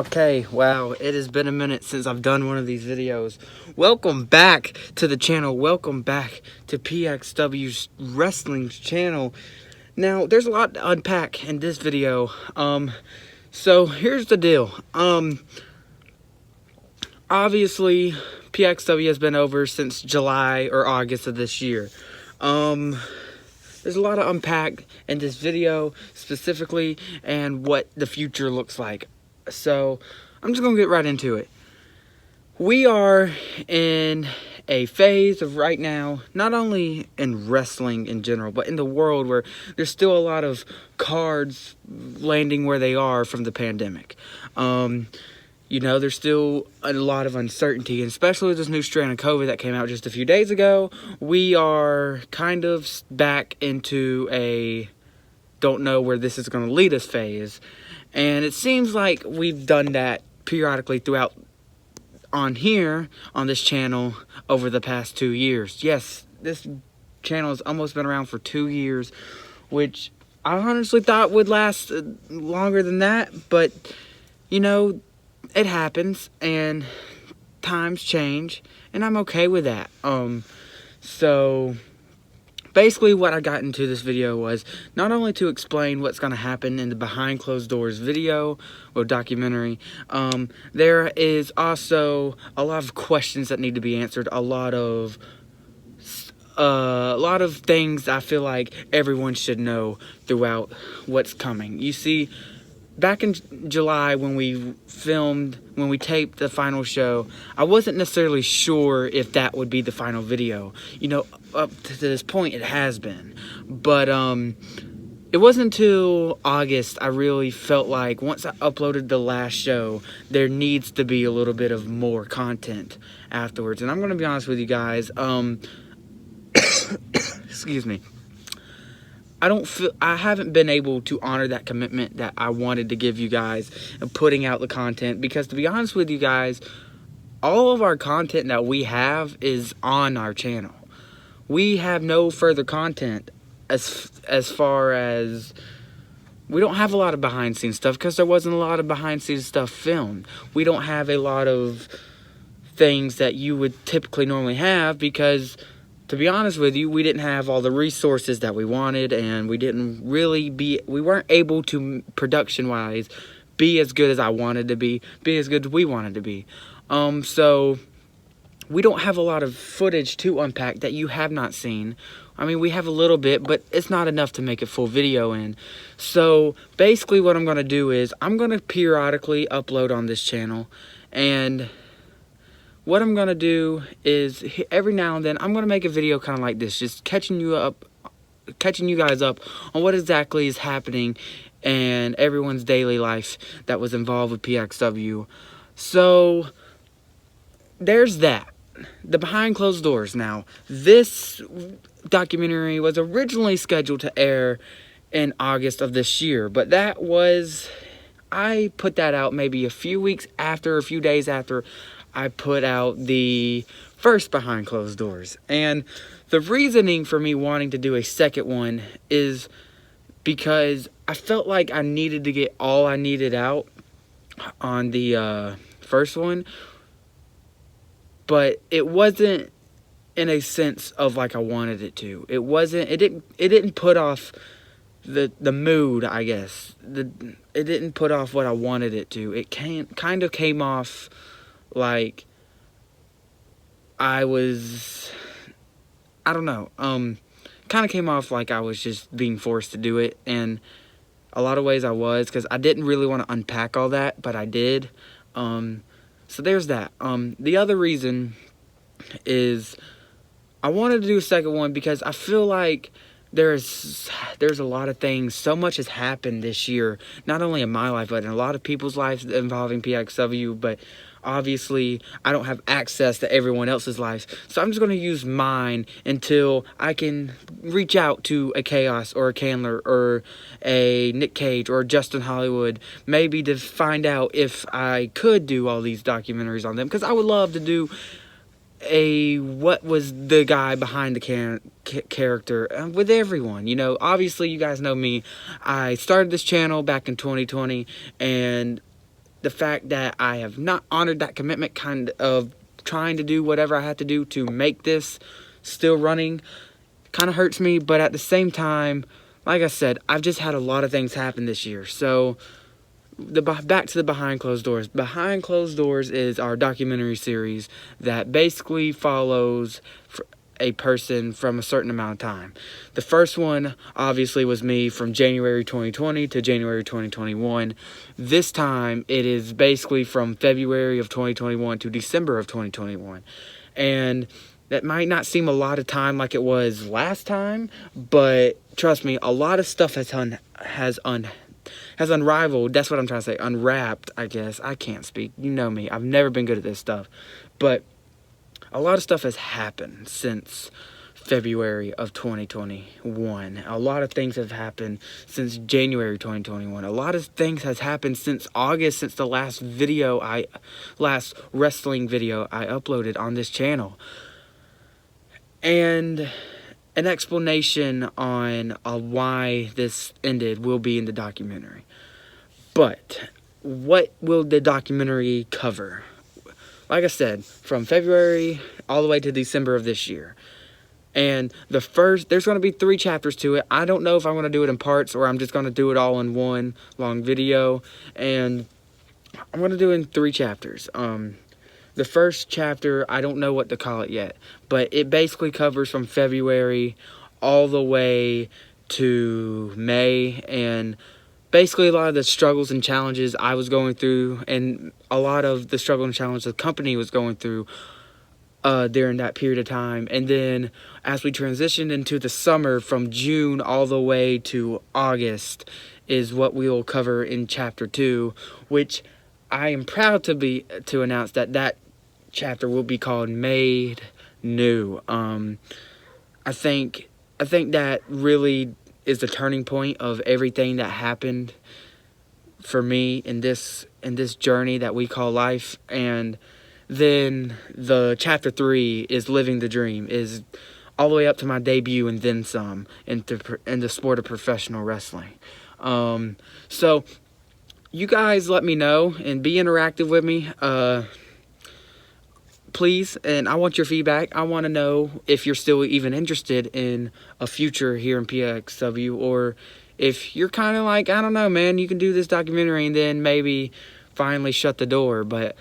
Okay, wow, it has been a minute since I've done one of these videos. Welcome back to the channel. Welcome back to PXW's Wrestling channel. Now, there's a lot to unpack in this video. So here's the deal. Obviously, PXW has been over since July or August of this year. There's a lot to unpack in this video specifically and what the future looks like. So I'm just gonna get right into it. We are in a phase of right now, not only in wrestling in general, but in the world where there's still a lot of cards landing where they are from the pandemic. You know, there's still a lot of uncertainty, and especially with this new strand of COVID that came out just a few days ago, we are kind of back into a don't know where this is going to lead us phase. And it seems like we've done that periodically throughout on this channel over the past 2 years. Yes, this channel has almost been around for 2 years, which I honestly thought would last longer than that, but you know, it happens and times change, and I'm okay with that. So basically what I got into this video was not only to explain what's going to happen in the behind closed doors video or documentary, there is also a lot of questions that need to be answered, a lot of things I feel like everyone should know throughout what's coming. You see, back in July when we taped the final show, I wasn't necessarily sure if that would be the final video. You know, up to this point it has been. But it wasn't until August I really felt like once I uploaded the last show, there needs to be a little bit of more content afterwards. And I'm going to be honest with you guys, excuse me. I haven't been able to honor that commitment that I wanted to give you guys and putting out the content, because to be honest with you guys, all of our content that we have is on our channel. We have no further content as far as we don't have a lot of behind the scenes stuff because there wasn't a lot of behind the scenes stuff filmed. We don't have a lot of things that you would typically normally have because, to be honest with you, we didn't have all the resources that we wanted, and we weren't able to, production-wise, be as good as I wanted to be as good as we wanted to be. So we don't have a lot of footage to unpack that you have not seen. I mean, we have a little bit, but it's not enough to make a full video in. So basically what I'm going to do is I'm going to periodically upload on this channel, and what I'm going to do is every now and then I'm going to make a video kind of like this, just catching you guys up on what exactly is happening and everyone's daily life that was involved with PXW. So there's that. The behind closed doors. Now, this documentary was originally scheduled to air in August of this year, but I put that out maybe a few days after I put out the first behind closed doors. And the reasoning for me wanting to do a second one is because I felt like I needed to get all I needed out on the first one, but it wasn't in a sense of like I wanted it to. It didn't put off the mood, I guess. It didn't put off what I wanted it to. It kind of came off like I don't know, kind of came off like I was just being forced to do it, and a lot of ways I was, because I didn't really want to unpack all that, but I did. So there's that. The other reason is I wanted to do a second one because I feel like there's a lot of things, so much has happened this year, not only in my life, but in a lot of people's lives involving PXW, but obviously I don't have access to everyone else's life, so I'm just going to use mine until I can reach out to a Chaos or a Candler or a Nick Cage or Justin Hollywood, maybe to find out if I could do all these documentaries on them, because I would love to do what was the guy behind the character with everyone. You know, obviously you guys know me. I started this channel back in 2020, and the fact that I have not honored that commitment, kind of trying to do whatever I have to do to make this still running, kind of hurts me. But at the same time, like I said, I've just had a lot of things happen this year. So back to the Behind Closed Doors. Behind Closed Doors is our documentary series that basically follows a person from a certain amount of time. The first one obviously was me from January 2020 to January 2021. This time it is basically from February of 2021 to December of 2021. And that might not seem a lot of time like it was last time, but trust me, a lot of stuff has unraveled. That's what I'm trying to say. Unwrapped, I guess. I can't speak. You know me. I've never been good at this stuff. But a lot of stuff has happened since February of 2021. A lot of things have happened since January 2021. A lot of things has happened since August, since the last wrestling video I uploaded on this channel. And an explanation on why this ended will be in the documentary. But what will the documentary cover? Like I said, from February all the way to December of this year. And there's going to be 3 chapters to it. I don't know if I'm going to do it in parts or I'm just going to do it all in one long video. And I'm going to do it in 3 chapters. The first chapter, I don't know what to call it yet, but it basically covers from February all the way to May, and basically a lot of the struggles and challenges I was going through, and a lot of the struggle and challenge the company was going through during that period of time. And then as we transitioned into the summer, from June all the way to August, is what we will cover in chapter 2, which I am proud to announce that chapter will be called Made New. I think that really is the turning point of everything that happened for me in this journey that we call life. And then the chapter 3 is Living the Dream, is all the way up to my debut and then some in the sport of professional wrestling. So you guys let me know and be interactive with me. Please, and I want your feedback. I want to know if you're still even interested in a future here in PXW, or if you're kind of like, I don't know, man, you can do this documentary and then maybe finally shut the door. But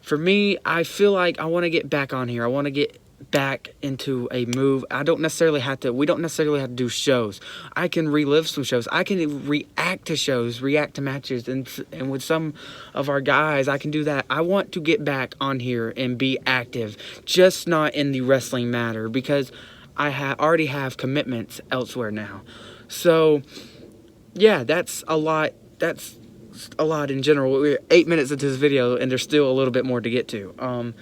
for me, I feel like I want to get back on here. I want to get back into a move. We don't necessarily have to do shows. I can relive some shows. I can react to shows, react to matches, and with some of our guys, I can do that. I want to get back on here and be active, just not in the wrestling matter, because I already have commitments elsewhere now. So yeah, that's a lot. That's a lot in general. We're 8 minutes into this video and there's still a little bit more to get to.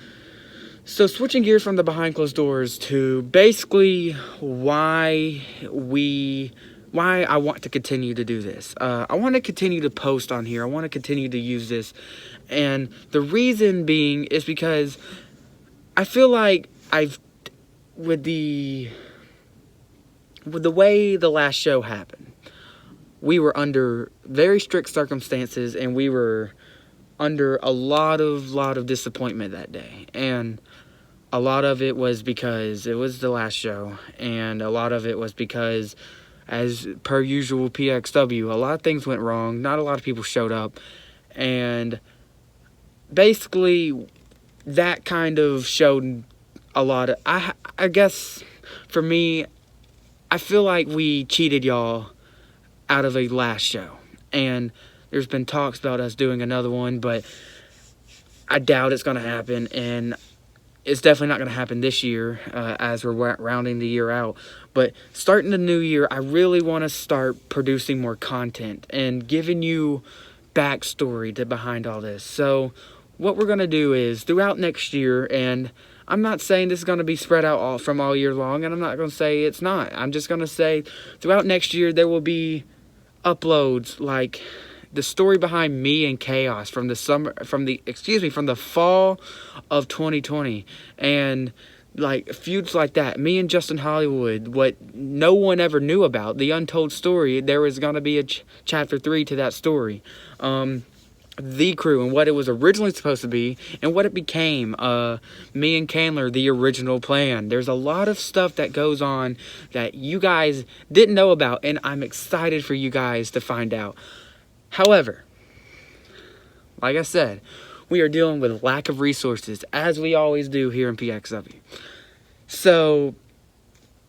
So switching gears from the Behind Closed Doors to basically why I want to continue to do this. I want to continue to post on here. I want to continue to use this. And the reason being is because I feel like with the way the last show happened, we were under very strict circumstances and we were under a lot of disappointment that day. And a lot of it was because it was the last show, and a lot of it was because, as per usual PXW, a lot of things went wrong. Not a lot of people showed up, and basically that kind of showed a lot of, I guess for me, I feel like we cheated y'all out of a last show. And there's been talks about us doing another one, but I doubt it's going to happen. And it's definitely not going to happen this year as we're rounding the year out. But starting the new year, I really want to start producing more content and giving you backstory to behind all this. So what we're going to do is throughout next year, and I'm not saying this is going to be spread out from all year long, and I'm not going to say it's not. I'm just going to say throughout next year there will be uploads like the story behind me and Chaos from the fall of 2020, and like feuds like that, me and Justin Hollywood, what no one ever knew about, the untold story. There was going to be a chapter 3 to that story. the crew and what it was originally supposed to be and what it became. Me and Candler, the original plan. There's a lot of stuff that goes on that you guys didn't know about, and I'm excited for you guys to find out. However, like I said, we are dealing with lack of resources, as we always do here in PXW. So,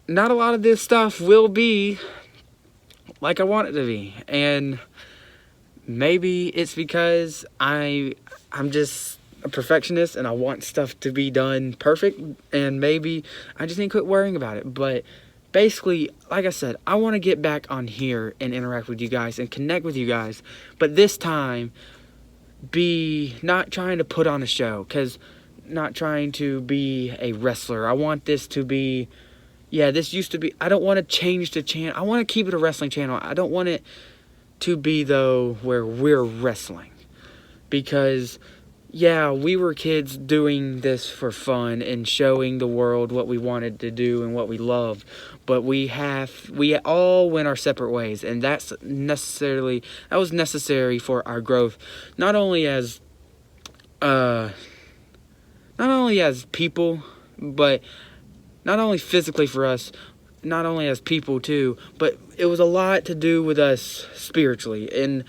not a lot of this stuff will be like I want it to be, and maybe it's because I'm just a perfectionist and I want stuff to be done perfect, and maybe I just need to quit worrying about it. But basically, like I said, I want to get back on here and interact with you guys and connect with you guys, but this time be not trying to put on a show, because not trying to be a wrestler. I want this to be, yeah, this used to be, I don't want to change the channel. I want to keep it a wrestling channel. I don't want it to be, though, where we're wrestling, because yeah, we were kids doing this for fun and showing the world what we wanted to do and what we loved, but we all went our separate ways, and that was necessary for our growth, not only as people, but not only physically for us, not only as people too, but it was a lot to do with us spiritually. And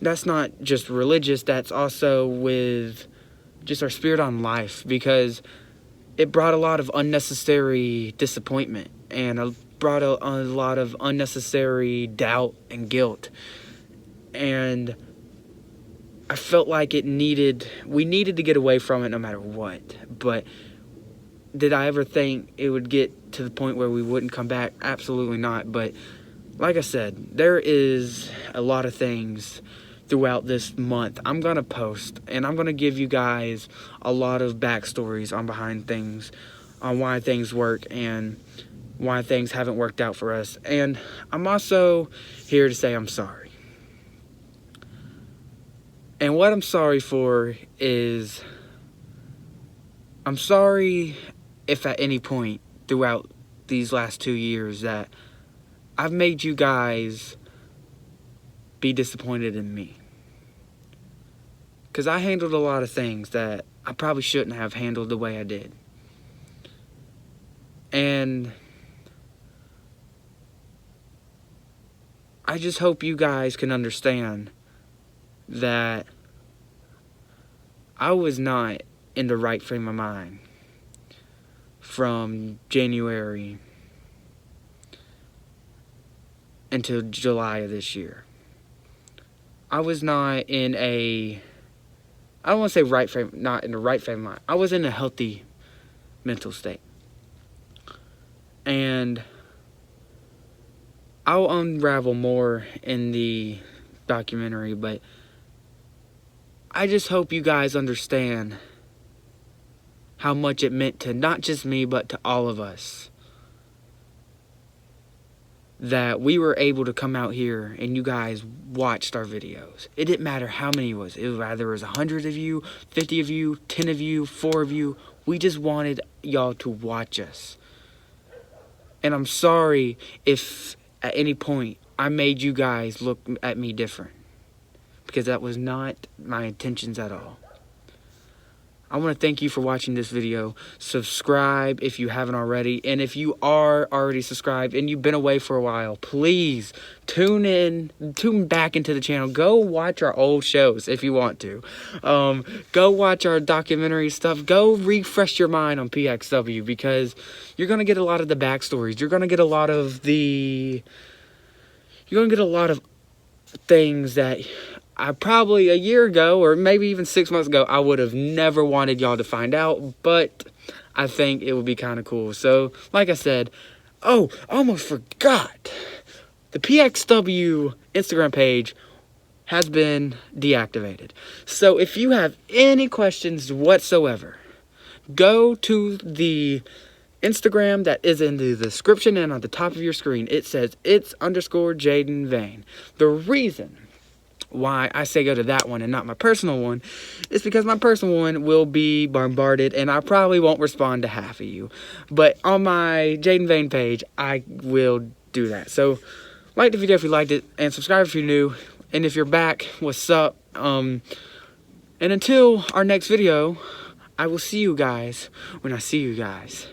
that's not just religious, that's also with just our spirit on life, because it brought a lot of unnecessary disappointment, and it brought a lot of unnecessary doubt and guilt. And I felt like we needed to get away from it no matter what. But did I ever think it would get to the point where we wouldn't come back? Absolutely not. But like I said, there is a lot of things throughout this month I'm going to post, and I'm going to give you guys a lot of backstories on behind things, on why things work and why things haven't worked out for us. And I'm also here to say I'm sorry. And what I'm sorry for is, I'm sorry if at any point throughout these last 2 years that I've made you guys be disappointed in me. Because I handled a lot of things that I probably shouldn't have handled the way I did. And I just hope you guys can understand that I was not in the right frame of mind from January until July of this year. I was not in I don't want to say not in the right frame of mind. I was in a healthy mental state. And I'll unravel more in the documentary, but I just hope you guys understand how much it meant to not just me, but to all of us, that we were able to come out here and you guys watched our videos. It didn't matter how many it was. It was either 100 of you, 50 of you, 10 of you, 4 of you. We just wanted y'all to watch us. And I'm sorry if at any point I made you guys look at me different, because that was not my intentions at all. I want to thank you for watching this video. Subscribe if you haven't already. And if you are already subscribed and you've been away for a while, please tune back into the channel. Go watch our old shows if you want to. Go watch our documentary stuff. Go refresh your mind on PXW, because you're going to get a lot of the backstories. You're going to get a lot of things that I probably a year ago, or maybe even 6 months ago, I would have never wanted y'all to find out, but I think it would be kind of cool. So, like I said, oh, I almost forgot. The PXW Instagram page has been deactivated. So, if you have any questions whatsoever, go to the Instagram that is in the description and on the top of your screen. It says its_Jaden Vane. The reason why I say go to that one and not my personal one is because my personal one will be bombarded and I probably won't respond to half of you. But on my Jaden Vane page, I will do that. So like the video if you liked it, and subscribe if you're new. And if you're back, what's up? And until our next video, I will see you guys when I see you guys.